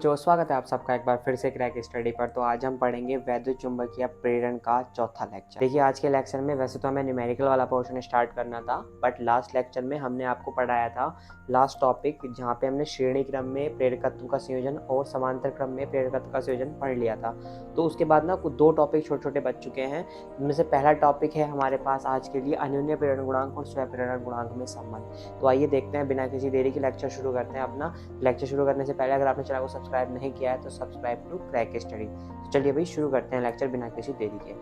बच्चों, स्वागत है आप सबका एक बार फिर से क्रैक स्टडी पर। तो आज हम पढ़ेंगे वैद्युत चुंबकीय प्रेरण का चौथा लेक्चर। देखिए, आज के लेक्चर में वैसे तो हमें न्यूमेरिकल वाला पोर्शन स्टार्ट करना था, बट लास्ट लेक्चर में हमने आपको पढ़ाया था लास्ट टॉपिक, जहाँ पे हमने श्रेणी क्रम में प्रेरकत्व का संयोजन और समांतर क्रम में प्रेरकत्व का संयोजन पढ़ लिया था। तो उसके बाद ना कुछ दो टॉपिक छोटे छोटे बच चुके हैं, जिनमें से पहला टॉपिक है हमारे पास आज के लिए अन्योन्य प्रेरण गुणांक और स्वप्रेरण गुणांक में संबंध। तो आइए देखते हैं, बिना किसी देरी के लेक्चर शुरू करते हैं। अपना लेक्चर शुरू करने से पहले अगर आपने चैनल को सब्सक्राइब नहीं किया है तो सब्सक्राइब टू क्रैक स्टडी। तो चलिए भाई शुरू करते हैं लेक्चर बिना किसी देरी के।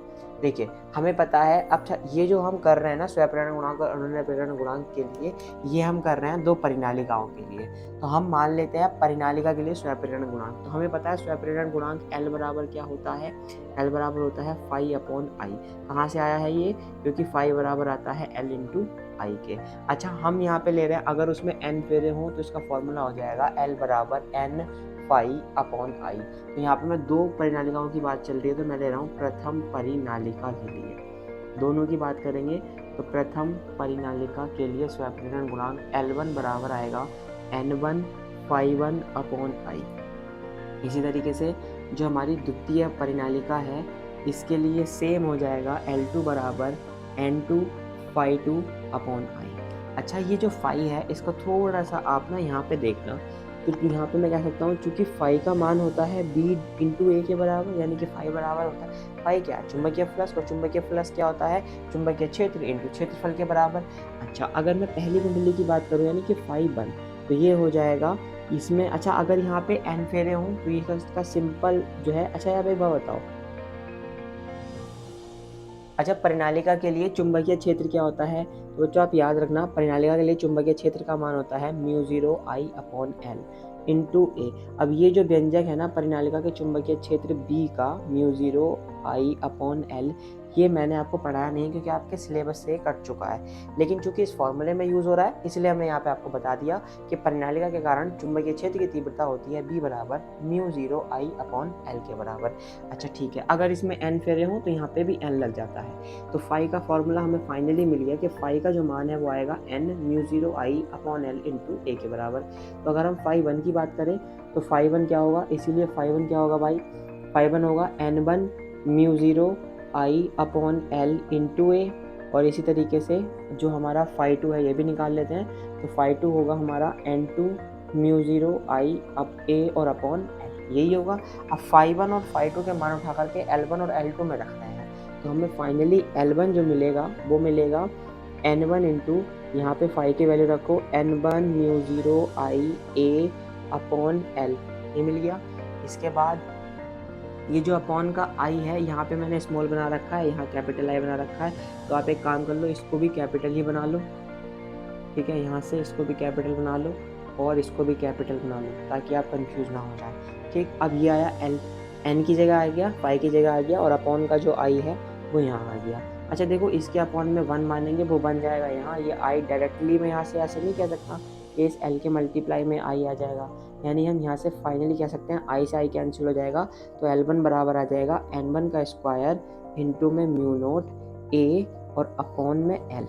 देखिए, हमें पता है अब ये जो हम कर रहे हैं ना स्वप्रेरण गुणांक और अन्योन्य प्रेरण गुणांक के लिए, ये हम कर रहे हैं दो परिनालिकाओं के लिए। तो हम मान लेते हैं परिनालिका के लिए स्वप्रेरण गुणांक। तो हमें पता है स्वप्रेरण गुणांक L बराबर क्या होता है, L बराबर होता है फाई अपॉन आई। कहाँ से आया है ये, क्योंकि फाई बराबर आता है L इंटू आई के। अच्छा, हम यहाँ पे ले रहे हैं, अगर उसमें n फेरे हों तो इसका फॉर्मूला हो जाएगा L बराबर n फाई अपॉन आई। तो यहाँ पे मैं दो परिनालिकाओं की बात चल रही है, तो मैं ले रहा हूँ प्रथम परिनालिका के लिए। दोनों की बात करेंगे तो प्रथम परिनालिका के लिए स्वप्रेरण गुणांक L1 बराबर आएगा N1 फाई 1 अपॉन आई। इसी तरीके से जो हमारी द्वितीय परिनालिका है, इसके लिए सेम हो जाएगा L2 बराबर N2 फाई 2 अपॉन आई। अच्छा, ये जो फाई है इसको थोड़ा सा आप ना यहाँ पे देखना। तो यहाँ पे मैं कह सकता हूँ, चूंकि फाई का मान होता है B इंटू ए के बराबर, यानी कि फाई बराबर होता है, फाई क्या है, चुंबकीय फ्लक्स, और चुंबकीय फ्लक्स क्या होता है, चुंबकीय क्षेत्र इंटू क्षेत्रफल के बराबर। अच्छा, अगर मैं पहली कुंडली की बात करूँ यानी कि फाई 1, तो ये हो जाएगा इसमें। अच्छा, अगर यहाँ पे n फेरे हों तो ये इसका सिंपल जो है। अच्छा यार भाई बताओ, अच्छा परिनालिका के लिए चुंबकीय क्षेत्र क्या होता है, तो बच्चों आप याद रखना, परिनालिका के लिए चुंबकीय क्षेत्र का मान होता है म्यू 0 आई अपॉन एल इंटू ए। अब ये जो व्यंजक है ना परिनालिका के चुंबकीय क्षेत्र बी का, म्यू 0 आई अपॉन एल, ये मैंने आपको पढ़ाया नहीं क्योंकि आपके सिलेबस से कट चुका है, लेकिन चूंकि इस फॉर्मूले में यूज हो रहा है इसलिए हमने यहाँ पे आपको बता दिया कि परिनालिका के कारण चुंबकीय क्षेत्र की तीव्रता होती है बी बराबर म्यू 0 आई अपॉन एल के बराबर। अच्छा ठीक है, अगर इसमें n फेरे हों तो यहाँ पे भी n लग जाता है। तो फाई का फॉर्मूला हमें फाइनली मिल गया कि फाई का जो मान है वो आएगा n म्यू 0 आई अपॉन एल इंटू ए के बराबर। तो अगर हम फाई 1 की बात करें तो फाई 1 क्या होगा, इसीलिए फाई 1 क्या होगा भाई, फाई 1 होगा n1 mu 0 I upon L into A. और इसी तरीके से जो हमारा फाई 2 है ये भी निकाल लेते हैं। तो फाई 2 होगा हमारा n2 म्यू 0 आई अप ए और अपॉन एल, यही होगा। अब फाई 1 और फाई 2 के मान उठा करके L1 और L2 में रख रहे हैं, तो हमें फाइनली L1 जो मिलेगा वो मिलेगा N1 इंटू, यहाँ पे फाई की वैल्यू रखो, N1 म्यू 0 आई ए अपॉन एल, ये मिल गया। इसके बाद ये जो अपॉन का आई है यहाँ पे मैंने स्मॉल बना रखा है, यहाँ कैपिटल आई बना रखा है। तो आप एक काम कर लो, इसको भी कैपिटल ही बना लो, ठीक है, यहाँ से इसको भी कैपिटल बना लो और इसको भी कैपिटल बना लो, ताकि आप कंफ्यूज ना हो जाए। ठीक, अब ये आया एल, एन की जगह आ गया, फाई की जगह आ गया, और अपॉन का जो आई है वो यहाँ आ गया। अच्छा देखो, इसके अपॉन में 1 मानेंगे, वो बन जाएगा यहाँ। ये आई डायरेक्टली मैं यहाँ से ऐसे नहीं कह सकता कि इस एल के मल्टीप्लाई में आई आ जाएगा, यानी हम यहाँ से फाइनली कह सकते हैं आई से आई कैंसिल हो जाएगा। तो L1 बराबर आ जाएगा N1 का स्क्वायर इंटू में म्यू नोट ए और अपॉन में एल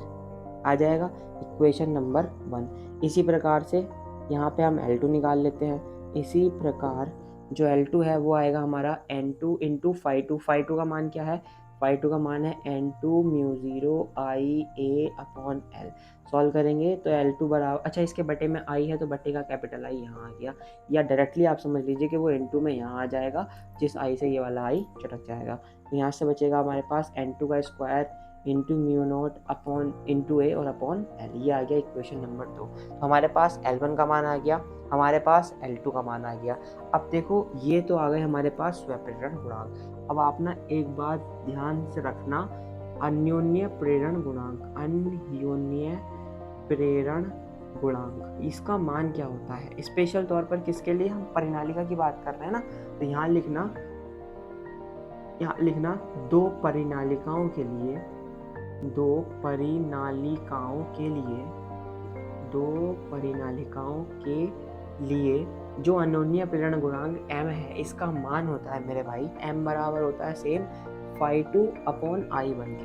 आ जाएगा, इक्वेशन नंबर 1। इसी प्रकार से यहाँ पे हम L2 निकाल लेते हैं। इसी प्रकार जो L2 है वो आएगा हमारा N2 इंटू फाई 2। फाई 2 का मान क्या है, फाई 2 का मान है N2 म्यू 0 आई ए अपॉन एल। सॉल्व करेंगे तो L2 बराबर, अच्छा इसके बटे में आई है तो बटे का कैपिटल आई यहाँ आ गया, या डायरेक्टली आप समझ लीजिए कि वो N2 में यहाँ आ जाएगा, जिस आई से ये वाला आई चटक जाएगा। यहाँ से बचेगा हमारे पास N2 का square into mu naught upon into A और अपॉन एल, ये आ गया इक्वेशन नंबर 2। तो हमारे पास L1 का मान आ गया, हमारे पास L2 का मान आ गया। अब देखो, ये तो आ गए हमारे पास स्वप्रेरण गुणांक। अब आप ना एक बात ध्यान से रखना, अन्योन्य प्रेरण गुणांक, अन्योन्य प्रेरण गुणांक, इसका मान क्या होता है स्पेशल तौर पर किसके लिए, हम परिनालिका की बात कर रहे हैं ना। तो यहाँ लिखना दो परिनालिकाओं के लिए, दो परिनालिकाओं के लिए, दो परिनालिकाओं के लिए जो अन्योन्य प्रेरण गुणांक m है, इसका मान होता है मेरे भाई m बराबर होता है सेम फाई 2 अपॉन आई 1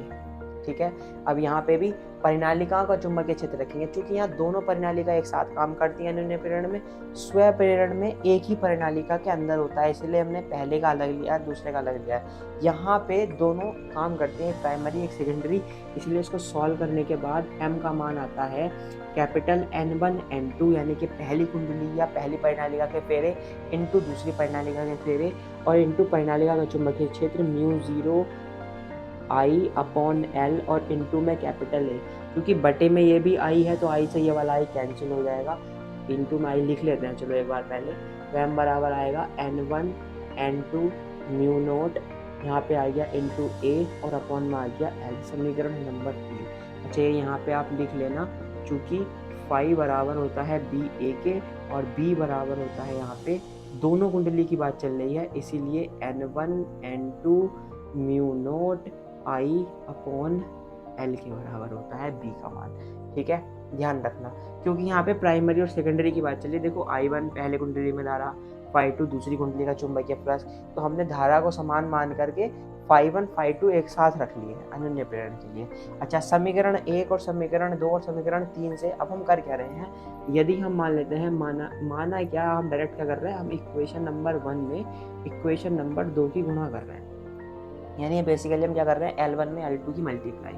के। ठीक है। अब यहाँ पे भी परिनालिकाओं का चुंबकीय क्षेत्र रखेंगे, क्योंकि यहाँ दोनों परिनालिका एक साथ काम करती है अन्योन्य प्रेरण में। स्व प्रेरण में एक ही परिनालिका के अंदर होता है, इसलिए हमने पहले का अलग लिया, दूसरे का अलग लिया। यहाँ पे दोनों काम करते हैं, प्राइमरी एक सेकेंडरी, इसलिए इसको सॉल्व करने के बाद m का मान आता है कैपिटल N1 N2, यानी कि पहली कुंडली या पहली परिनालिका के फेरे इंटू दूसरी परिनालिका के फेरे और इंटू परिनालिका का चुंबकीय क्षेत्र μ0 I अपॉन L और इंटू में कैपिटल A, क्योंकि बटे में ये भी I है तो I से ये वाला I कैंसिल हो जाएगा, इंटू में I लिख लेते हैं चलो एक बार पहले। तो m बराबर आएगा N1 N2 म्यू नोट, यहाँ पे आ गया इंटू A और अपॉन में आ गया L, समीकरण नंबर 3। अच्छा ये यहाँ पे आप लिख लेना, चूँकि फाई बराबर होता है बी ए के और बी बराबर होता है, यहाँ पे दोनों कुंडली की बात चल रही है, इसीलिए N1 N2 म्यू नोट आई अपॉन एल के बराबर होता है बी का मान, ठीक है। ध्यान रखना, क्योंकि यहाँ पे प्राइमरी और सेकेंडरी की बात चली। देखो I1 पहले कुंडली में धारा, φ2 दूसरी कुंडली का चुंबकीय फ्लक्स, तो हमने धारा को समान मान करके φ1 φ2 एक साथ रख लिए हैं अन्योन्य प्रेरण के लिए। अच्छा समीकरण 1 और समीकरण 2 और समीकरण 3 से अब हम कर क्या रहे हैं, यदि हम मान लेते हैं माना क्या, हम डायरेक्ट क्या कर रहे हैं, हम इक्वेशन नंबर 1 में इक्वेशन नंबर 2 की गुणा कर रहे हैं, यानी बेसिकली हम क्या कर रहे हैं L1 में L2 की मल्टीप्लाई।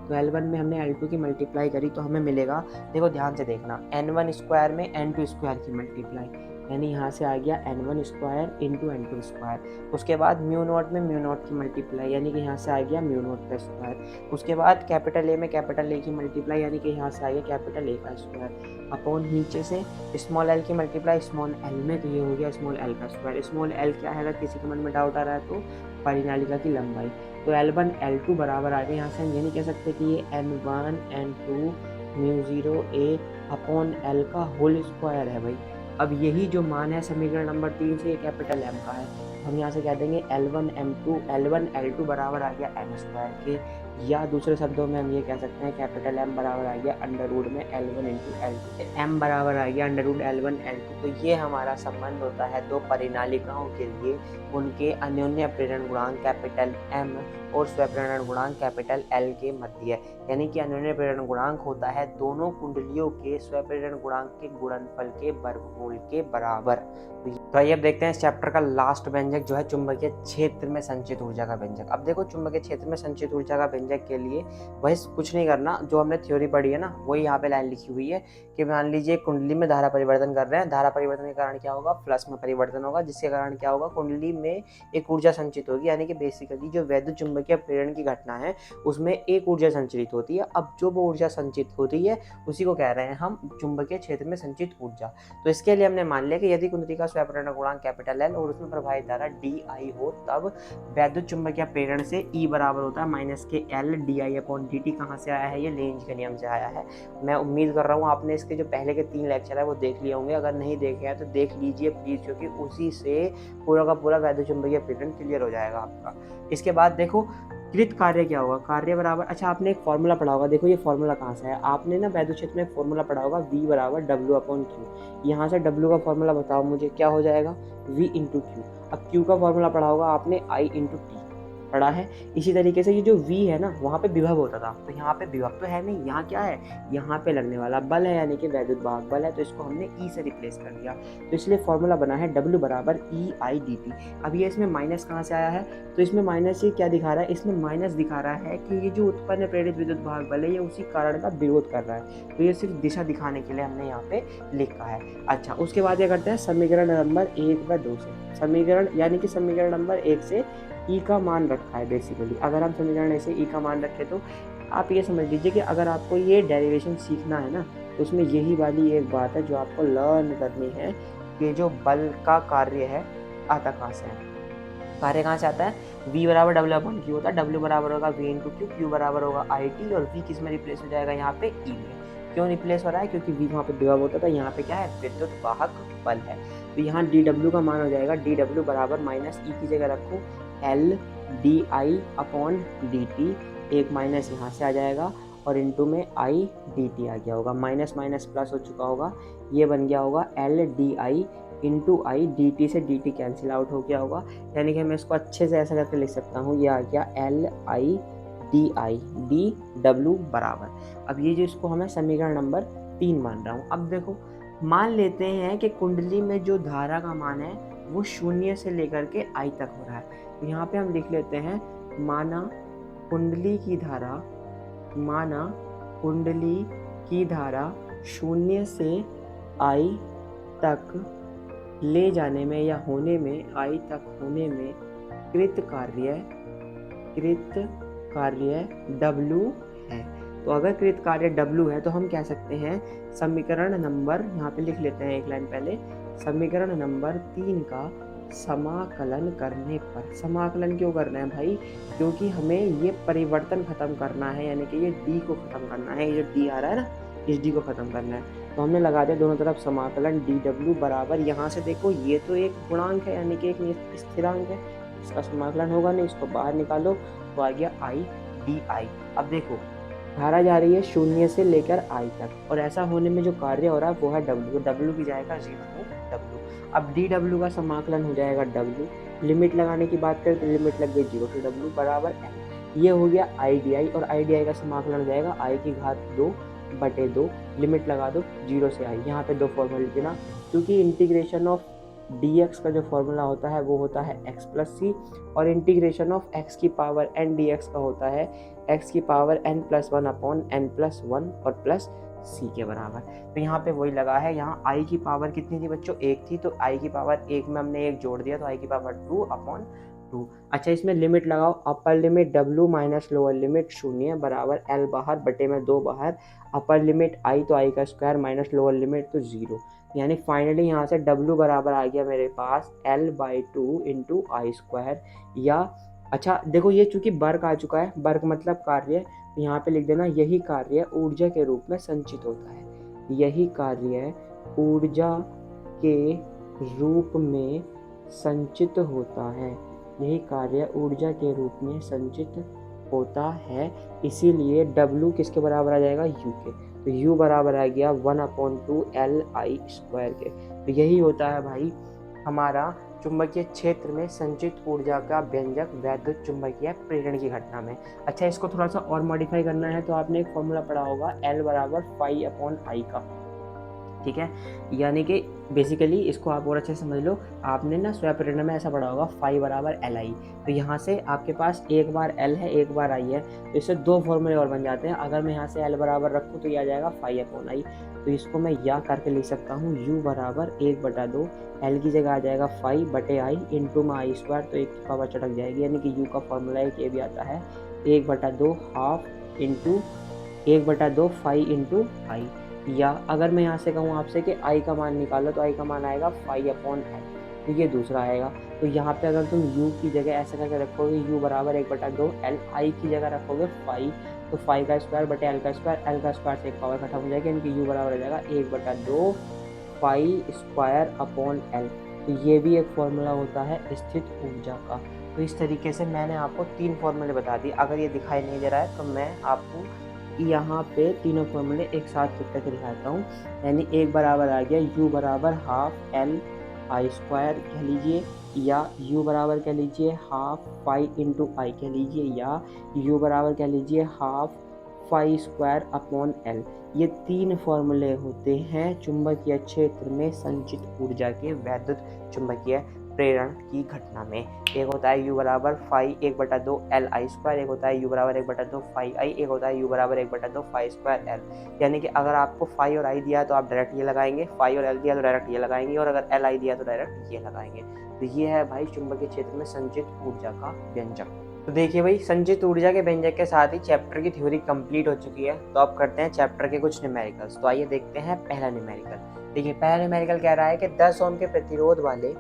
तो L1 में हमने L2 की मल्टीप्लाई करी तो हमें मिलेगा, देखो ध्यान से देखना, N1 स्क्वायर में N2 स्क्वायर की मल्टीप्लाई, यानी यहाँ से आ गया N1 square into N2 square. उसके बाद म्यू नॉट में म्यू नॉट की मल्टीप्लाई, यानी कि यहाँ से आ गया म्यू नॉट का स्क्वायर। उसके बाद कैपिटल ए में कैपिटल ए की मल्टीप्लाई, यानी कि यहाँ से आ गया कैपिटल ए का स्क्वायर, अपॉन नीचे से स्मॉल एल की मल्टीप्लाई स्मॉल एल में, तो ये हो गया स्मॉल एल का स्क्वायर। स्मॉल एल क्या है, अगर किसी के मन में डाउट आ रहा है तो परिनालिका की लंबाई। तो L1 L2 बराबर आ गया, यहाँ से हम ये नहीं कह सकते कि ये N1 N2 μ0 A upon L का होल स्क्वायर है भाई। अब यही जो मान है समीकरण नंबर 3 से, ये कैपिटल M का है, हम यहाँ से कह देंगे L1 L2 बराबर आ गया M स्क्वायर के, या दूसरे शब्दों में हम ये कह सकते हैं कैपिटल M बराबर आ गया अंडर रूट में L1 इंटू L2, M बराबर आ गया अंडर रूट L1 L2। तो ये हमारा संबंध होता है दो परिनालिकाओं के लिए, उनके अन्योन्य प्रेरण गुणांक कैपिटल M और स्वप्रेरण गुणांक कैपिटल L के मध्य, यानी कि अन्योन्य प्रेरण गुणांक होता है दोनों कुंडलियों के स्वप्रेरण गुणांक के गुणनफल के वर्गमूल के बराबर। तो आइए अब देखते हैं इस चैप्टर का लास्ट व्यंजक जो है चुंबकीय क्षेत्र में संचित ऊर्जा का व्यंजक। अब देखो चुंबकीय क्षेत्र में संचित ऊर्जा का व्यंजक के लिए वही कुछ नहीं करना, जो हमने थ्योरी पढ़ी है ना वही यहाँ पे लाइन लिखी हुई है कि मान लीजिए कुंडली में धारा परिवर्तन कर रहे हैं, धारा परिवर्तन के कारण क्या होगा, फ्लक्स में परिवर्तन होगा, जिसके कारण क्या होगा, कुंडली में एक ऊर्जा संचित होगी, यानी कि बेसिकली जो वैद्युत चुंबकीय प्रेरण की घटना है उसमें एक ऊर्जा संचित होती है। अब जो वो ऊर्जा संचित होती है उसी को कह रहे हैं हम चुंबकीय क्षेत्र में संचित ऊर्जा। तो इसके लिए हमने मान लिया कि यदि कुंडली का स्वप्रेरण गुणांक कैपिटल L और उसमें प्रवाहित धारा DI हो, तब वैद्युत चुंबकीय प्रेरण से E बराबर होता है माइनस के L DI अपॉन DT। कहाँ से आया है, ये लेंज के नियम से आया है। मैं उम्मीद कर रहा हूँ आपने इसके जो पहले के 3 लेक्चर है वो देख लिए होंगे, अगर नहीं देखे हैं तो देख लीजिए प्लीज, क्योंकि उसी से पूरा का पूरा वैद्युत चुंबकीय प्रेरण क्लियर हो जाएगा आपका। इसके बाद देखो कृत कार्य क्या होगा, कार्य बराबर, अच्छा आपने एक फॉर्मूला पढ़ा होगा, देखो ये फॉर्मूला कहाँ से है, आपने ना वैद्युत क्षेत्र में एक फॉर्मूला पढ़ा होगा V बराबर W अपॉन Q। यहाँ से W का फॉर्मूला बताओ मुझे क्या हो जाएगा, V इंटू Q। अब Q का फॉर्मूला पढ़ा होगा आपने I इंटू T पढ़ा है। इसी तरीके से ये जो V है ना वहाँ पे विभव होता था, तो यहाँ पे विभव तो है नहीं, यहाँ क्या है, यहाँ पे लगने वाला बल है, यानी कि वैद्युत वाहक बल है, तो इसको हमने E से रिप्लेस कर दिया। तो इसलिए फॉर्मूला बना है W बराबर EI/dt। अब ये इसमें माइनस कहाँ से आया है, तो इसमें माइनस ये क्या दिखा रहा है, इसमें माइनस दिखा रहा है कि ये जो उत्पन्न प्रेरित विद्युत वाहक बल है ये उसी कारण का विरोध कर रहा है, तो ये सिर्फ दिशा दिखाने के लिए हमने यहाँ पे लिखा है। अच्छा उसके बाद ये करते हैं समीकरण नंबर 1 व 2 से, समीकरण यानी कि समीकरण नंबर 1 से E का मान रखा है। बेसिकली अगर हम समीकरण ऐसे E का मान रखें तो आप ये समझ लीजिए कि अगर आपको ये डेरिवेशन सीखना है ना तो उसमें यही वाली एक बात है जो आपको लर्न करनी है कि जो बल का कार्य है आता कहाँ से है, कार्य कहाँ से आता है, V बराबर W अपॉन Q होता है, W बराबर होगा V इंटू Q, Q बराबर होगा IT और V किस में रिप्लेस हो जाएगा, यहाँ पे E में। क्यों रिप्लेस हो रहा है, क्योंकि V वहाँ पे विभव होता था, यहाँ पे क्या है, विद्युत वाहक बल है। तो यहाँ DW का मान हो जाएगा DW बराबर माइनस E की जगह रखो L DI अपॉन DT, एक माइनस यहाँ से आ जाएगा और इंटू में I DT आ गया होगा, माइनस माइनस प्लस हो चुका होगा, ये बन गया होगा L DI into I, DT से DT कैंसिल आउट हो गया होगा, यानी कि मैं इसको अच्छे से ऐसा करके लिख सकता हूँ, ये आ गया LI डी डब्ल्यू बराबर। अब ये जो इसको हमें समीकरण नंबर 3 मान रहा हूँ। अब देखो मान लेते हैं कि कुंडली में जो धारा का मान है वो 0 से लेकर के I तक हो रहा है। तो यहाँ पे हम लिख लेते हैं माना कुंडली की धारा 0 से I तक ले जाने में या होने में, I तक होने में कृत कार्य W है। तो अगर कृत कार्य W है तो हम कह सकते हैं समीकरण नंबर, यहाँ पे लिख लेते हैं एक लाइन पहले, समीकरण नंबर 3 का समाकलन करने पर, समाकलन क्यों करना है भाई, क्योंकि हमें ये परिवर्तन खत्म करना है, यानी कि ये D को खत्म करना है, ये जो D आ रहा है ना, इस D को खत्म करना है। तो हमने लगा दिया दोनों तरफ समाकलन dw बराबर, यहाँ से देखो ये तो एक गुणांक है यानी कि एक स्थिरांक है, इसका समाकलन होगा नहीं, इसको बाहर निकालो तो आ गया I डी। अब देखो धारा जा रही है 0 से लेकर I तक और ऐसा होने में जो कार्य हो रहा है वो है W, W की जाएगा 0 W। अब dw का समाकलन हो जाएगा W, लिमिट लगाने की बात करें तो लिमिट लग गई 0 से W बराबर L। ये हो गया I डी और I डी का समाकलन हो जाएगा I की घात 2/2, लिमिट लगा दो 0 से I। यहाँ पे दो फॉर्मूला लिखे ना, क्योंकि इंटीग्रेशन ऑफ dx का जो फॉर्मूला होता है वो होता है x प्लस सी, और इंटीग्रेशन ऑफ x की पावर n dx का होता है x की power n plus 1 upon n plus 1 और प्लस c के बराबर। तो यहाँ पे वही लगा है, यहाँ i की पावर कितनी थी बच्चों, 1 थी, तो i की पावर 1 में हमने 1 जोड़ दिया तो i की पावर 2 अपॉन 2। अच्छा इसमें लिमिट लगाओ, upper limit w minus lower limit 0 बराबर l बाहर बटे में 2 बाहर, अपर लिमिट i तो i का स्क्वायर माइनस लोअर लिमिट तो 0, यानी फाइनली यहाँ से w बराबर आ गया मेरे पास l/2 इंटू आई स्क्वायर। या अच्छा देखो ये चूंकि वर्ग आ चुका है, वर्ग मतलब कार्य, तो यहाँ पे लिख देना यही कार्य ऊर्जा के रूप में संचित होता है, यही कार्य ऊर्जा के रूप में संचित होता है, यही कार्य ऊर्जा के रूप में संचित होता है। इसीलिए W किसके बराबर आ जाएगा, U के, तो U बराबर आ गया 1/2 LI स्क्वायर के। तो यही होता है भाई हमारा चुंबकीय क्षेत्र में संचित ऊर्जा का व्यंजक वैद्युत चुंबकीय प्रेरण की घटना में। अच्छा इसको थोड़ा सा और मॉडिफाई करना है तो आपने एक फॉर्मूला पढ़ा होगा L बराबर φ/I का, ठीक है, यानी कि बेसिकली इसको आप और अच्छे से समझ लो, आपने ना स्वयं प्रेरणा में ऐसा पढ़ा होगा फाई बराबर LI। तो यहाँ से आपके पास एक बार L है एक बार I है, तो इससे दो फॉर्मूले और बन जाते हैं। अगर मैं यहाँ से L बराबर रखूँ तो ये आ जाएगा φ/I, तो इसको मैं या करके लिख सकता हूँ U बराबर 1/2, L की जगह आ जाएगा φ/I इंटू में आई स्क्वायर, तो एक की पावर चटक जाएगी, यानी कि U का फॉर्मूला एक ये भी आता है 1/2 हाफ इंटू 1/2 फाई इंटू आई। या अगर मैं यहाँ से कहूँ आपसे कि I का मान निकालो तो I का मान आएगा φ/L, तो ये दूसरा आएगा। तो यहाँ पे अगर तुम U की जगह ऐसे करके रखोगे U बराबर 1/2 L, I की जगह रखोगे फाई, तो फाई का स्क्वायर बटे L का स्क्वायर, L का स्क्वायर से एक पावर खत्म हो जाएगी, यानी कि U बराबर हो जाएगा 1/2 फाई स्क्वायर अपॉन L। तो ये भी एक फॉर्मूला होता है स्थित ऊर्जा का। तो इस तरीके से मैंने आपको 3 फॉर्मूले बता दिए। अगर ये दिखाई नहीं दे रहा है तो मैं आपको यहाँ पे तीनों फॉर्मूले एक साथ लिख करके दिखाता हूँ। यानी एक बराबर आ गया U बराबर हाफ LI स्क्वायर कह लीजिए, या U बराबर कह लीजिए हाफ फाई इंटू आई कह लीजिए, या U बराबर कह लीजिए half phi square upon L। ये 3 फॉर्मूले होते हैं चुंबकीय क्षेत्र में संचित ऊर्जा के वैद्युत चुंबकीय प्रेरण की घटना में। एक होता है U बराबर फाई 1/2 LI स्क्वायर, एक होता है U बराबर 1/2 फाई I, एक होता है U बराबर 1/2 फाई स्क्वायर L। यानी कि अगर आपको फाई और I दिया तो आप डायरेक्ट ये लगाएंगे, फाई और L दिया तो डायरेक्ट ये लगाएंगे, और अगर LI दिया तो डायरेक्ट ये लगाएंगे। तो ये है भाई चुंबकीय क्षेत्र में संचित ऊर्जा का व्यंजक। तो देखिए भाई संचित ऊर्जा के व्यंजक के साथ ही चैप्टर की थ्योरी कंप्लीट हो चुकी है। तो अब करते हैं चैप्टर के कुछ न्यूमेरिकल्स। तो आइए देखते हैं पहला न्यूमेरिकल। देखिए पहला न्यूमेरिकल कह रहा है कि 10 ओम के प्रतिरोध वाले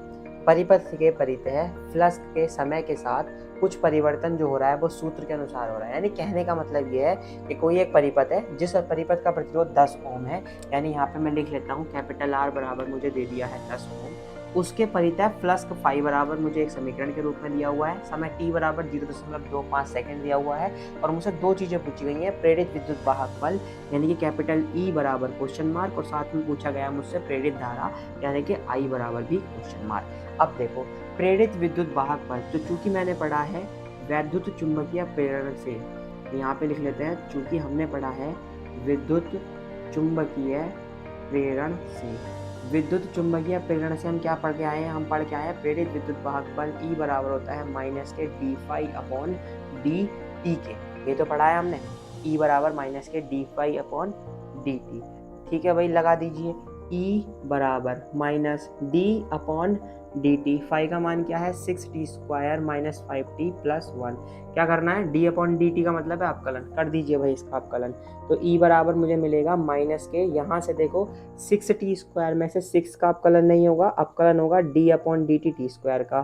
परिपथ के परितः फ्लक्स के समय के साथ कुछ परिवर्तन जो हो रहा है वो सूत्र के अनुसार हो रहा है। यानी कहने का मतलब ये है कि कोई एक परिपथ है जिस परिपथ का प्रतिरोध 10 ओम है, यानी यहाँ पे मैं लिख लेता हूँ कैपिटल R बराबर मुझे दे दिया है 10 ओम, उसके परितः फ्लक्स फाई बराबर मुझे एक समीकरण के रूप में दिया हुआ है, समय t बराबर 0.25 सेकंड दिया हुआ है, और मुझसे दो चीजें पूछी गई हैं, प्रेरित विद्युत वाहक बल यानी कि कैपिटल E बराबर क्वेश्चन मार्क, और साथ में पूछा गया मुझसे प्रेरित धारा यानी कि I बराबर भी क्वेश्चन मार्क। अब देखो प्रेरित विद्युत वाहक बल, तो चूंकि मैंने पढ़ा है वैद्युत चुंबकीय प्रेरण से, तो यहाँ पे लिख लेते हैं, चूंकि हमने पढ़ा है विद्युत चुंबकीय प्रेरण से, विद्युत चुंबकीय प्रेरण से हम क्या पढ़ के आए हैं, हम पढ़ के आए हैं प्रेरित विद्युत वाहक बल E बराबर होता है minus k d phi upon d t के, ये तो पढ़ा है हमने, E बराबर minus k d phi upon d t. ठीक है भाई, लगा दीजिए E बराबर minus d upon d t, phi का मान क्या है 6t² माइनस 5t प्लस 1, क्या करना है d अपॉन डी टी का मतलब है अवकलन, कर दीजिए भाई इसका अवकलन। तो E बराबर मुझे मिलेगा माइनस के, यहाँ से देखो 6t² में से 6 का अवकलन नहीं होगा, अवकलन होगा d upon d T t² का,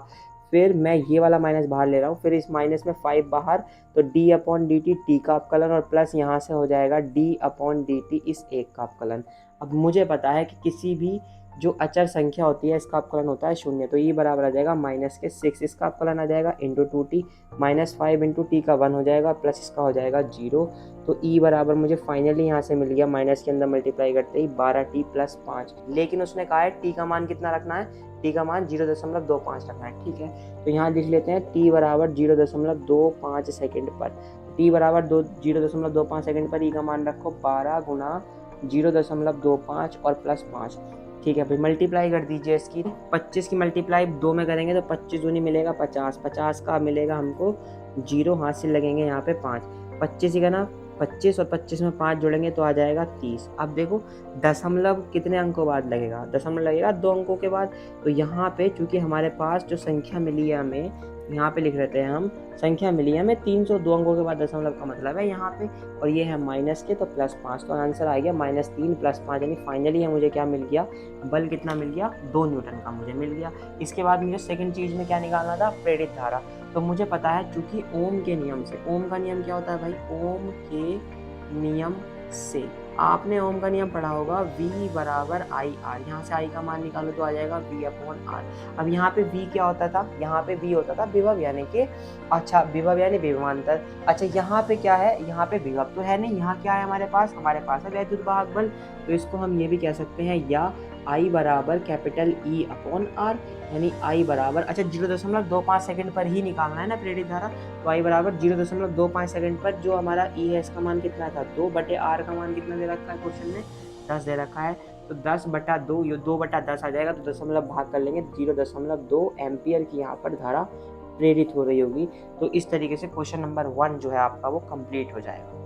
फिर मैं ये वाला माइनस बाहर ले रहा हूँ, फिर इस माइनस में 5 बाहर, तो d upon d T T का अवकलन और प्लस यहाँ से हो जाएगा d अपॉन डी टी इस एक का अवकलन। अब मुझे पता है कि किसी भी जो अचर संख्या होती है इसका अवकलन होता है 0, तो ये बराबर आ जाएगा माइनस के 6 इसका अवकलन आ जाएगा into 2t minus 5 into T का 1 हो जाएगा प्लस इसका हो जाएगा 0। तो E बराबर मुझे फाइनली यहाँ से मिल गया, माइनस के अंदर मल्टीप्लाई करते ही 12t प्लस 5, लेकिन उसने कहा है t का मान कितना रखना है, t का मान 0.25 रखना है। ठीक है, तो यहाँ लिख लेते हैं t बराबर 0.25 सेकेंड पर, t बराबर 0.25 सेकेंड पर E का मान रखो 12 गुना 0.25 और प्लस 5। ठीक है भाई, मल्टीप्लाई कर दीजिए इसकी, 25 की मल्टीप्लाई 2 में करेंगे तो 25 दूनी मिलेगा 50, 50 का मिलेगा हमको 0, हाथ से लगेंगे यहाँ पे 5, 25 ही का ना 25 और 25 में 5 जोड़ेंगे तो आ जाएगा 30। अब देखो दशमलव कितने अंकों बाद लगेगा, दशमलव लगेगा 2 अंकों के बाद, तो यहाँ पे चूंकि हमारे पास जो संख्या मिली है हमें, यहाँ पे लिख लेते हैं हम, संख्या मिली है हमें 302 अंकों के बाद दशमलव का मतलब है यहाँ पे, और ये है माइनस के तो प्लस 5, तो आंसर आ गया -3 प्लस 5, यानी फाइनली मुझे क्या मिल गया, बल कितना मिल गया, 2 न्यूटन का मुझे मिल गया। इसके बाद मुझे सेकंड चीज में क्या निकालना था, प्रेरित धारा, तो मुझे पता है चूंकि ओम के नियम से, ओम का नियम क्या होता है भाई, ओम के नियम से आपने ओम का नियम पढ़ा होगा, V बराबर आई आर, यहाँ से I का मान निकालो तो आ जाएगा V अपॉन आर। अब यहाँ पे V क्या होता था, यहाँ पे V होता था विभव यानी कि, अच्छा विभव यानी विभवांतर, अच्छा यहाँ पे क्या है, यहाँ पे विभव तो है नहीं, यहाँ क्या है हमारे पास है वैद्युत वाहक बल, तो इसको हम ये भी कह सकते हैं, या I बराबर कैपिटल E अपॉन आर, यानी I बराबर, अच्छा 0.25 सेकंड पर ही निकालना है ना प्रेरित धारा, तो I बराबर 0.25 सेकंड पर जो हमारा E है इसका मान कितना था, 2/r का मान कितना दे रखा है क्वेश्चन में, 10 दे रखा है, तो 10/2 ये 2/10 आ जाएगा, तो दशमलव भाग कर लेंगे, 0.2 एम्पियर की यहाँ पर धारा प्रेरित हो रही होगी। तो इस तरीके से क्वेश्चन नंबर 1 जो है आपका वो कंप्लीट हो जाएगा।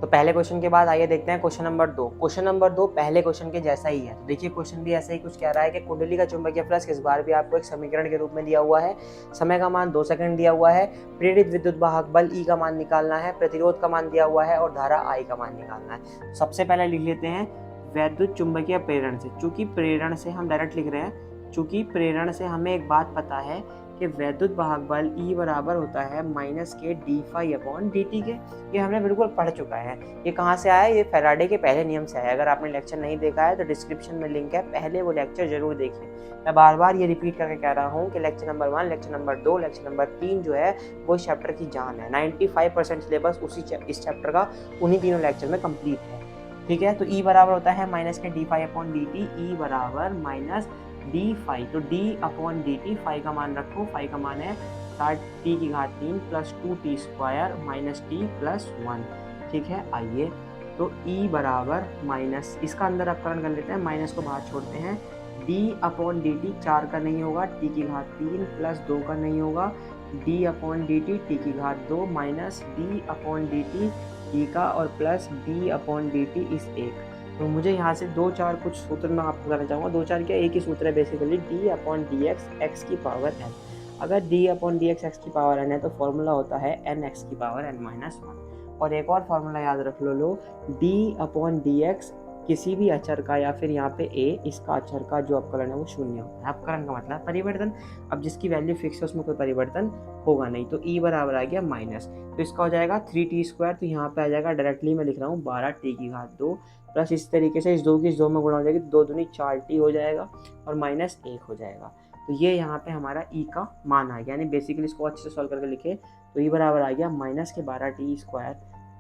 तो पहले क्वेश्चन के बाद आइए देखते हैं क्वेश्चन नंबर 2। क्वेश्चन नंबर 2 पहले क्वेश्चन के जैसा ही है, तो देखिए क्वेश्चन भी ऐसा ही कुछ कह रहा है कि कुंडली का चुंबकीय फ्लक्स इस बार भी आपको एक समीकरण के रूप में दिया हुआ है, समय का मान 2 सेकंड दिया हुआ है, प्रेरित विद्युत वाहक बल E का मान निकालना है, प्रतिरोध का मान दिया हुआ है और धारा I का मान निकालना है। सबसे पहले लिख लेते हैं वैद्युत चुंबकीय प्रेरण से, चूंकि प्रेरण से हम डायरेक्ट लिख रहे हैं, चूंकि प्रेरण से हमें एक बात पता है कि वैद्युत वाहक बल E बराबर होता है minus k d phi upon d t के, ये हमने बिल्कुल पढ़ चुका है। ये कहाँ से आया, ये फैराडे के पहले नियम से आया। अगर आपने लेक्चर नहीं देखा है तो डिस्क्रिप्शन में लिंक है, पहले वो लेक्चर जरूर देखिए। मैं बार बार ये रिपीट करके कह रहा हूँ कि lecture number 1, lecture number 2, lecture number 3 जो है वो इस चैप्टर की जान है। 95% सिलेबस इस चैप्टर का उन्हीं तीनों लेक्चर में कंप्लीट है। ठीक है, तो E बराबर होता है minus k d phi upon d t, E बराबर माइनस डी फाई, तो D upon d t, phi का मान रखो, फाई का मान है 60t की घात 3 plus 2t² minus t plus 1। ठीक है, आइए तो E बराबर माइनस, इसका अंदर अपकरण कर लेते हैं, माइनस को बाहर छोड़ते हैं, D अपॉन डी टी 4 का नहीं होगा, t की घात 3 प्लस 2 का नहीं होगा, D upon d T t की घात 2 minus D upon d T t का और plus D upon d T इस एक। तो मुझे यहाँ से 2-4 कुछ सूत्र मैं आपको बताना चाहूँगा, 2-4 क्या, एक ही सूत्र है basically, D upon D x x की पावर n। अगर D upon D x x की पावर n है तो फॉर्मूला होता है n x की पावर n माइनस 1। और एक और फॉर्मूला याद रख लो, D अपॉन डी एक्स किसी भी अचर का या फिर यहाँ पे a, इसका अचर का जो अपकरण है वो 0 होता है। अपकरण का मतलब परिवर्तन, अब जिसकी वैल्यू फिक्स है उसमें कोई परिवर्तन होगा नहीं, तो E बराबर आ गया माइनस, तो इसका हो जाएगा 3t², तो यहाँ पे आ जाएगा, डायरेक्टली मैं लिख रहा हूँ 12t की घात 2 प्लस इस तरीके से इस 2 की इस 2 में गुणा हो जाएगी, 2 दूनी 4t हो जाएगा और माइनस 1 हो जाएगा। तो ये यहाँ पे हमारा E का मान आ गया, यानी बेसिकली इसको अच्छे से सॉल्व करके लिखे तो E बराबर आ गया माइनस के 12t²,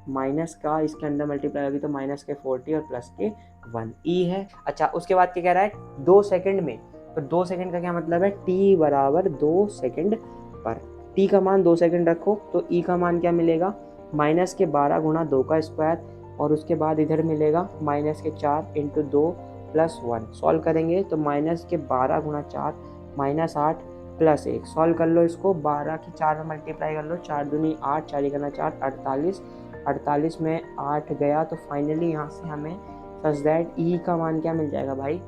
माइनस का इसके अंदर मल्टीप्लाई होगी तो माइनस के 40 और प्लस के 1 E है। अच्छा, उसके बाद क्या कह रहा है, 2 सेकंड में, तो 2 सेकंड का क्या मतलब है, t बराबर 2 सेकंड पर, t का मान 2 सेकंड रखो तो E का मान क्या मिलेगा, माइनस के 12 गुणा 2 का स्क्वायर और उसके बाद इधर मिलेगा माइनस के 4 इंटू 2 प्लस 1। सॉल्व करेंगे तो माइनस के 12 गुणा 4 माइनस 8 प्लस 1। सॉल्व कर लो इसको, 12 की 4 में मल्टीप्लाई कर लो, 4 दूनी 8, 4 गुना 4 48, 48 में 8 गया तो फाइनली यहाँ से हमें सच दैट ई का मान क्या मिल जाएगा भाई,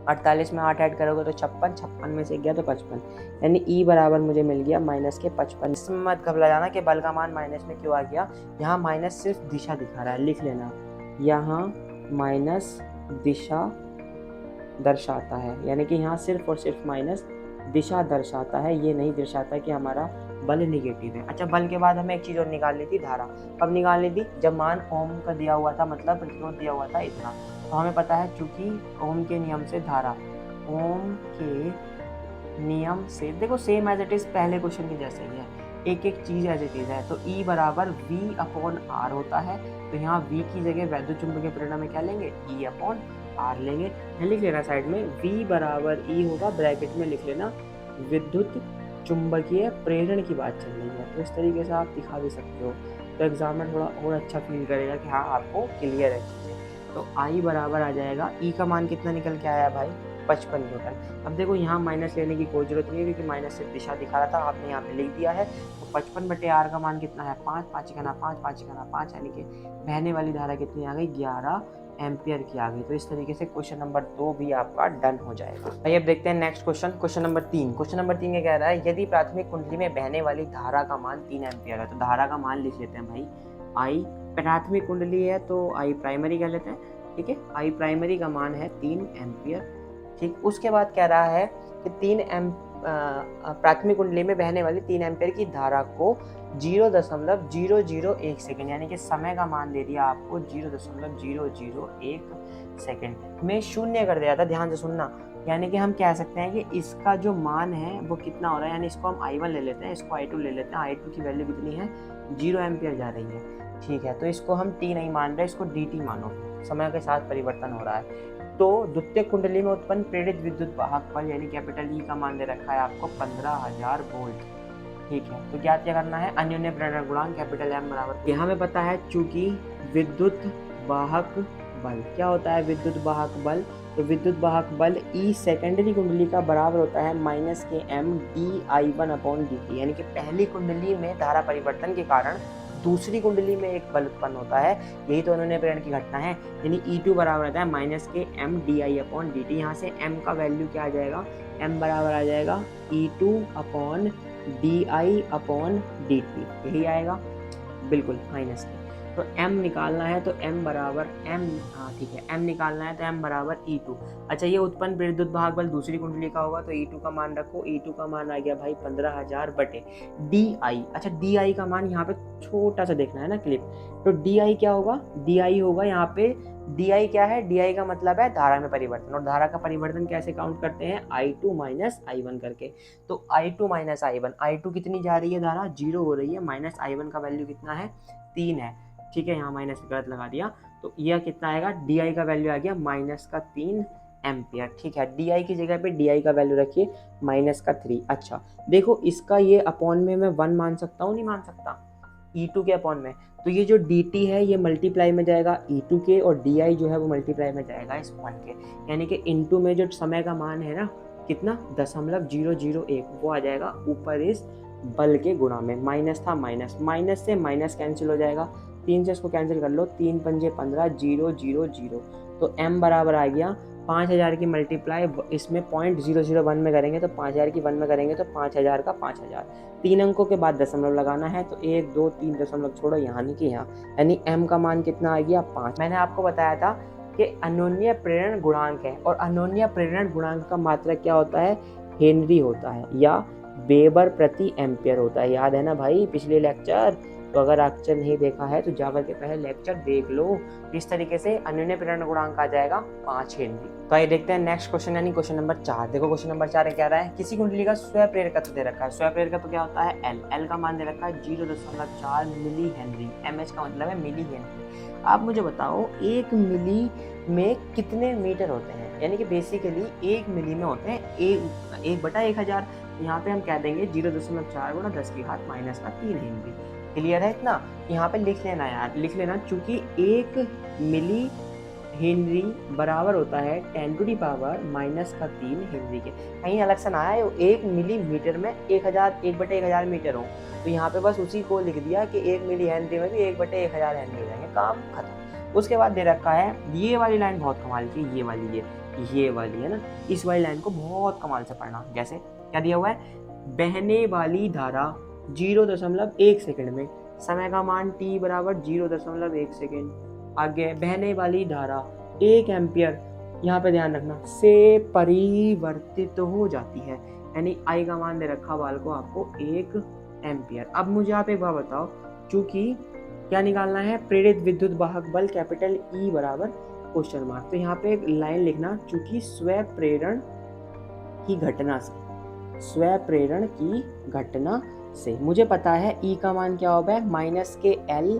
48 में 8 ऐड करोगे तो 56, 56 में से गया तो 55, यानी ई बराबर मुझे मिल गया माइनस के 55। इसमें मत घबरा जाना कि बल का मान माइनस में क्यों आ गया, यहाँ माइनस सिर्फ दिशा दिखा रहा है, लिख लेना, यहाँ माइनस दिशा दर्शाता है, यानी कि यहाँ सिर्फ और सिर्फ माइनस दिशा दर्शाता है, ये नहीं दर्शाता कि हमारा बल निगेटिव है। अच्छा, बल के बाद हमें एक चीज़ और निकालनी थी, धारा। कब निकालनी थी, जब मान ओम का दिया हुआ था, मतलब प्रतिरोध दिया हुआ था इतना, तो हमें पता है चूंकि ओम के नियम से धारा, ओम के नियम से, देखो सेम एज इट इज पहले क्वेश्चन के जैसे ही है, एक एक चीज एज इट इज है, तो E बराबर V अपॉन R होता है, तो यहाँ V की जगह वैद्युत चुंबकीय प्रेरण में क्या लेंगे, E अपॉन R लेंगे। यहाँ लिख लेना साइड में V बराबर E होगा, ब्रैकेट में लिख लेना विद्युत चुंबकीय प्रेरण की बात चल रही है, तो इस तरीके से आप दिखा भी सकते हो, तो एग्जामिनर थोड़ा और अच्छा फील करेगा कि हाँ आपको क्लियर है चीज़ें। तो I बराबर आ जाएगा, E का मान कितना निकल के आया भाई, 55 न्यूटन। अब देखो यहाँ माइनस लेने की कोई जरूरत नहीं है क्योंकि माइनस सिर्फ दिशा दिखा रहा था, आपने यहाँ पे लिख दिया है। तो 55/R का मान कितना है, 5, 5 का 5, यानी कि बहने वाली धारा कितनी आ गई, 11 एम्पियर की आ गई। तो इस तरीके से क्वेश्चन नंबर 2 भी आपका डन हो जाएगा। भाई अब देखते हैं next question, question number 3। Question number 3 ये कह रहा है यदि प्राथमिक कुंडली में बहने वाली धारा का मान 3 एम्पियर है, तो धारा का मान लिख लेते हैं भाई, आई प्राथमिक कुंडली है तो आई प्राइमरी कह लेते हैं, ठीक है। आई प्राइमरी का मान है 3 एम्पियर, ठीक। उसके बाद कह रहा है कि प्राथमिक कुंडली में बहने वाली 3 एम्पियर की धारा को 0.001 सेकेंड, यानी कि समय का मान दे दिया आपको 0.001 सेकेंड में शून्य कर दिया था, ध्यान से सुनना। यानी कि हम कह सकते हैं कि इसका जो मान है वो कितना हो रहा है, यानी इसको हम I1 ले लेते हैं, इसको I2 ले लेते हैं, I2 की वैल्यू कितनी है, 0 एम्पियर जा रही है, ठीक है। तो इसको हम T नहीं मान रहे, इसको DT मानो, समय के साथ परिवर्तन हो रहा है। तो द्वितीयक कुंडली में उत्पन्न प्रेरित विद्युत वाहक बल यानी कैपिटल E का मान दे रखा है आपको 15,000 वोल्ट, ठीक है। तो क्या करना है, अन्योन्य प्रेरण गुणांक कैपिटल M बराबर, यहाँ हमें पता है चूंकि विद्युत वाहक बल क्या होता है, विद्युत वाहक बल, तो विद्युत वाहक बल E सेकेंडरी कुंडली का बराबर होता है माइनस के M dI1 अपॉन dt, यानी कि पहली कुंडली में धारा परिवर्तन के कारण दूसरी कुंडली में एक बल उत्पन्न होता है, यही तो अन्योन्य प्रेरण की घटना है। यानी E2 बराबर आता है माइनस के M dI अपॉन dt, यहाँ से M का वैल्यू क्या आ जाएगा, M बराबर आ जाएगा E2 upon DI upon dt, यही आएगा बिल्कुल माइनस के। तो M निकालना है तो M बराबर M, हाँ ठीक है, M निकालना है तो M बराबर E2। अच्छा, ये उत्पन्न विद्युत वाहक बल दूसरी कुंडली का होगा तो E2 का मान रखो, E2 का मान आ गया भाई 15,000 बटे DI। अच्छा, DI का मान यहाँ पे छोटा सा देखना है ना क्लिप, तो DI क्या होगा, DI होगा यहाँ पे, DI क्या है, DI का मतलब है धारा में परिवर्तन, और धारा का परिवर्तन कैसे काउंट करते हैं, I2 माइनस I1 करके। तो I2 माइनस I1, I2 कितनी जा रही है धारा, 0 हो रही है, माइनस I1 का वैल्यू कितना है, 3 है, ठीक है। यहाँ माइनस गलत लगा दिया, तो यह कितना आएगा, DI का वैल्यू आ गया माइनस का 3 एम्पियर, ठीक है। DI की जगह पे DI का वैल्यू रखिए माइनस का 3। अच्छा देखो, इसका ये अपॉन में मैं 1 मान सकता हूँ, नहीं मान सकता, E2 के अपॉन में, तो ये जो DT है ये मल्टीप्लाई में जाएगा E2 के, और DI जो है वो मल्टीप्लाई में जाएगा इस 1 के, यानी कि इनटू में जो समय का मान है ना कितना, 0.001, वो आ जाएगा ऊपर इस बल के गुणा में, माइनस था माइनस, माइनस से माइनस कैंसिल हो जाएगा, 3 से इसको कैंसिल कर लो, 3 पंजे 15, 0 0 0, तो M बराबर आ गया 5,000 की मल्टीप्लाई इसमें 0.001 में करेंगे तो 5,000 की 1 में करेंगे तो 5,000 का 5,000, 3 अंकों के बाद दशमलव लगाना है, तो 1 2 3 दशमलव छोड़ो यहाँ नहीं कि यहाँ, यानी M का मान कितना आ गया 5। मैंने आपको बताया था कि अन्योन्य प्रेरण गुणांक है, और अन्योन्य प्रेरण गुणांक का मात्रक क्या होता है, हेनरी होता है या वेबर प्रति एम्पियर होता है, याद है ना भाई पिछले लेक्चर, तो अगर लेक्चर नहीं देखा है तो जाकर के पहले लेक्चर देख लो। इस तरीके से अन्योन्य प्रेरण गुणांक आ जाएगा 5 हेनरी। तो आइए देखते हैं नेक्स्ट क्वेश्चन, यानी क्वेश्चन नंबर 4। देखो क्वेश्चन नंबर 4 कह रहा है किसी कुंडली का स्वयं प्रेरकत्व दे रखा है, स्वयं प्रेरकत्व क्या होता है, L का मान दे रखा है 0.4 मिली हेनरी, MH का मतलब है मिली हेनरी। आप मुझे बताओ 1 मिली में कितने मीटर होते हैं, यानी कि बेसिकली 1 मिली में होते हैं 1/1000, यहाँ पे हम कह देंगे 0.4 × 10⁻³ हेनरी, क्लियर है इतना? यहाँ पे लिख लेना यार, लिख लेना, चूंकि 1 मिली हेनरी बराबर होता है 10⁻³ हेनरी के। कहीं अलग से ना आया, 1 मिलीमीटर में 1000 1/1000 मीटर हो, तो यहाँ पे बस उसी को लिख दिया कि 1 मिली हेनरी में भी 1/1000 हेनरी हो जाएंगे, काम खत्म। उसके बाद दे रखा है ये वाली लाइन बहुत कमाल की, ये वाली है ना, इस वाली लाइन को बहुत कमाल से पढ़ना। जैसे क्या दिया हुआ है, बहने वाली धारा 0.1 सेकंड में, समय का मान t बराबर 0.1 सेकंड। आगे बहने वाली धारा 1 एम्पियर, यहाँ पे ध्यान रखना, से परिवर्तित हो जाती है, यानी I का मान दे रखा बाल को आपको 1 एम्पियर। अब मुझे आप एक बात बताओ, चूंकि क्या निकालना है, प्रेरित विद्युत वाहक बल कैपिटल E बराबर क्वेश्चन मार्क, तो यहाँ पे एक लाइन लिखना, चूंकि स्व प्रेरण की घटना से मुझे पता है E का मान क्या होगा, -KL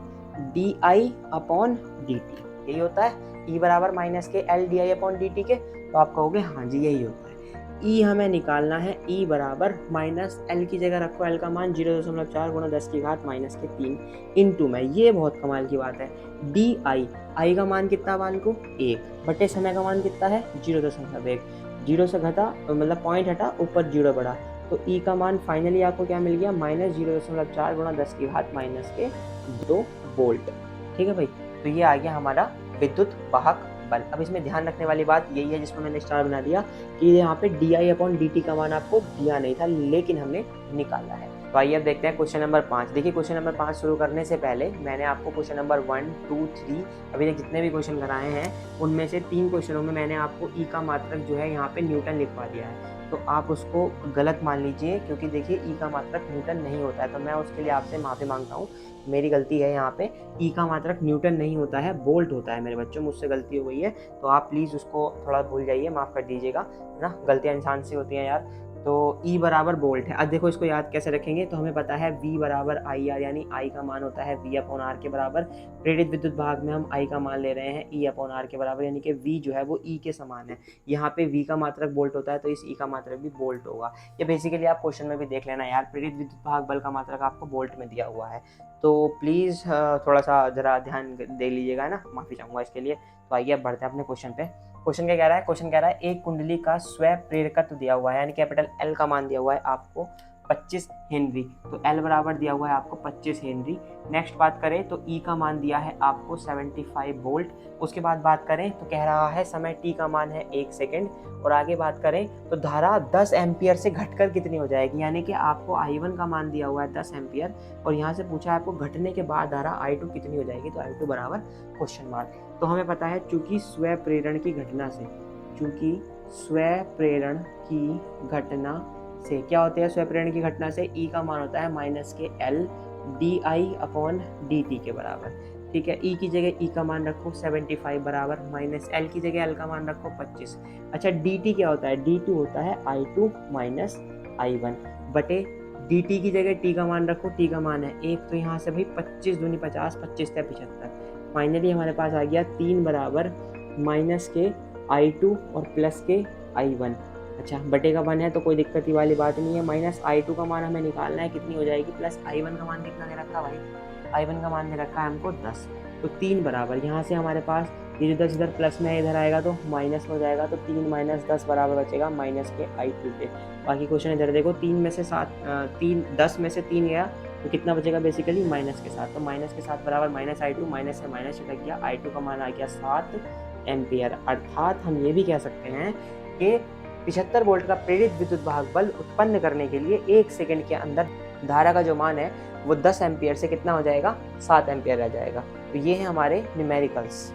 DI/dt, यही होता है, E बराबर -KL DI/dt के, तो आप कहोगे हाँ जी यही होता है। E हमें निकालना है, E बराबर -L की जगह रखो L का मान 0.4 × 10⁻³ इंटू में, ये बहुत कमाल की बात है, DI, I का मान कितना बाल को 1 बटे समय का मान कितना है 0.1, 0 से घटा मतलब पॉइंट हटा, ऊपर 0 बढ़ा, तो E का मान फाइनली आपको क्या मिल गया, -0.4 × 10⁻², वोल्ट। ठीक है भाई, तो ये आ गया हमारा विद्युत वाहक बल। अब इसमें ध्यान रखने वाली बात यही है, जिसमें मैंने स्टार बना दिया, कि यहाँ पे DI/dt का मान आपको दिया नहीं था, लेकिन हमने निकाला है। तो आइए अब देखते हैं क्वेश्चन नंबर 5। देखिए क्वेश्चन नंबर 5 शुरू करने से पहले मैंने आपको क्वेश्चन नंबर 1, 2, 3 अभी तक जितने भी क्वेश्चन कराए हैं, उनमें से 3 क्वेश्चनों में मैंने आपको E का मात्रक जो है यहाँ पे न्यूटन लिखवा दिया है, तो आप उसको गलत मान लीजिए, क्योंकि देखिए E का मात्रक न्यूटन नहीं होता है, तो मैं उसके लिए आपसे माफ़ी मांगता हूँ, मेरी गलती है। यहाँ पे E का मात्रक न्यूटन नहीं होता है, वोल्ट होता है मेरे बच्चों, मुझसे गलती हो गई है, तो आप प्लीज़ उसको थोड़ा भूल जाइए, माफ़ कर दीजिएगा, है ना, गलतियाँ इंसान से होती हैं यार। तो E बराबर वोल्ट है। अब देखो इसको याद कैसे रखेंगे, तो हमें पता है V बराबर IR, यानी I का मान होता है V/R के बराबर। प्रेरित विद्युत भाग में हम I का मान ले रहे हैं E/R के बराबर, यानी कि V जो है वो E के समान है। यहाँ पे V का मात्रक वोल्ट होता है, तो इस E का मात्रक भी वोल्ट होगा। ये बेसिकली आप क्वेश्चन में भी देख लेना यार, प्रेरित विद्युत भाग बल का मात्रक आपको वोल्ट में दिया हुआ है, तो प्लीज़ थोड़ा सा ज़रा ध्यान दे लीजिएगा, है ना, माफ़ी चाहूँगा इसके लिए। तो आइए अब बढ़ते हैं अपने क्वेश्चन पे। क्वेश्चन क्या कह रहा है, क्वेश्चन कह रहा है एक कुंडली का स्व प्रेरकत्व दिया हुआ है, यानी कैपिटल L का मान दिया हुआ है आपको 25 हेनरी, तो L बराबर दिया हुआ है आपको 25 हेनरी। नेक्स्ट बात करें तो E का मान दिया है आपको 75 वोल्ट। उसके बाद बात करें तो कह रहा है समय T का मान है 1 सेकेंड, और आगे बात करें तो धारा 10 एम्पियर से घटकर कितनी हो जाएगी, यानी कि आपको I1 का मान दिया हुआ है 10 एम्पियर, और यहाँ से पूछा है आपको घटने के बाद धारा I2 कितनी हो जाएगी, तो I2 बराबर क्वेश्चन मार्क। तो हमें पता है चूंकि स्व प्रेरण की घटना से क्या होता है, स्व प्रेरण की घटना से E का मान होता है -KL DI/dt के बराबर। ठीक है, E की जगह E का मान रखो 75 बराबर, -L की जगह L का मान रखो 25। अच्छा, dt क्या होता है, dt होता है I2 - I1 बटे dt की जगह t का मान रखो, t का मान है 1, तो यहाँ से भाई 25 दूनी 50, 25 से 75, फाइनली हमारे पास आ गया 3 बराबर -के I2 और +के I1। अच्छा, बटे का 1 है तो कोई दिक्कत ही वाली बात नहीं है, -I2 का मान हमें निकालना है, कितनी हो जाएगी, +I1 का मान कितना दे रखा भाई, I1 का मान दे रखा है हमको 10, तो 3 बराबर, यहाँ से हमारे पास ये जो 10 इधर प्लस में इधर आएगा तो माइनस में हो जाएगा, तो 3 - 10 बराबर बचेगा -के I2 के। बाकी क्वेश्चन इधर देखो, 10 में से 3 गया तो कितना बचेगा, बेसिकली माइनस के साथ, तो माइनस के साथ बराबर -I2, माइनस से माइनस लग गया, I2 का मान आ गया 7 एम्पियर। अर्थात हम ये भी कह सकते हैं कि 75 वोल्ट का प्रेरित विद्युत वाहक बल उत्पन्न करने के लिए 1 सेकंड के अंदर धारा का जो मान है वो 10 एम्पियर से कितना हो जाएगा, 7 एम्पियर रह जाएगा। तो ये है हमारे न्यूमेरिकल्स।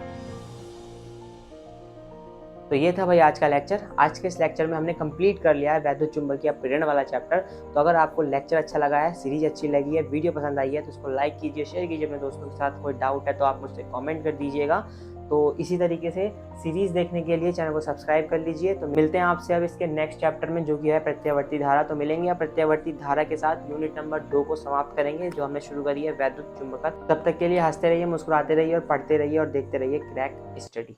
तो ये था भाई आज का लेक्चर। आज के इस लेक्चर में हमने कंप्लीट कर लिया है वैद्युत चुंबकीय प्रेरण वाला चैप्टर। तो अगर आपको लेक्चर अच्छा लगा है, सीरीज अच्छी लगी है, वीडियो पसंद आई है, तो उसको लाइक कीजिए, शेयर कीजिए अपने दोस्तों के साथ। कोई डाउट है तो आप मुझसे कमेंट कर दीजिएगा। तो इसी तरीके से सीरीज देखने के लिए चैनल को सब्सक्राइब कर लीजिए। तो मिलते हैं आपसे अब इसके नेक्स्ट चैप्टर में, जो कि है प्रत्यावर्ती धारा। तो मिलेंगे आप प्रत्यावर्ती धारा के साथ, यूनिट नंबर 2 को समाप्त करेंगे, जो हमने शुरू करी है वैद्युत चुंबकत्व। तब तक के लिए हंसते रहिए, मुस्कुराते रहिए और पढ़ते रहिए और देखते रहिए क्रैक स्टडी।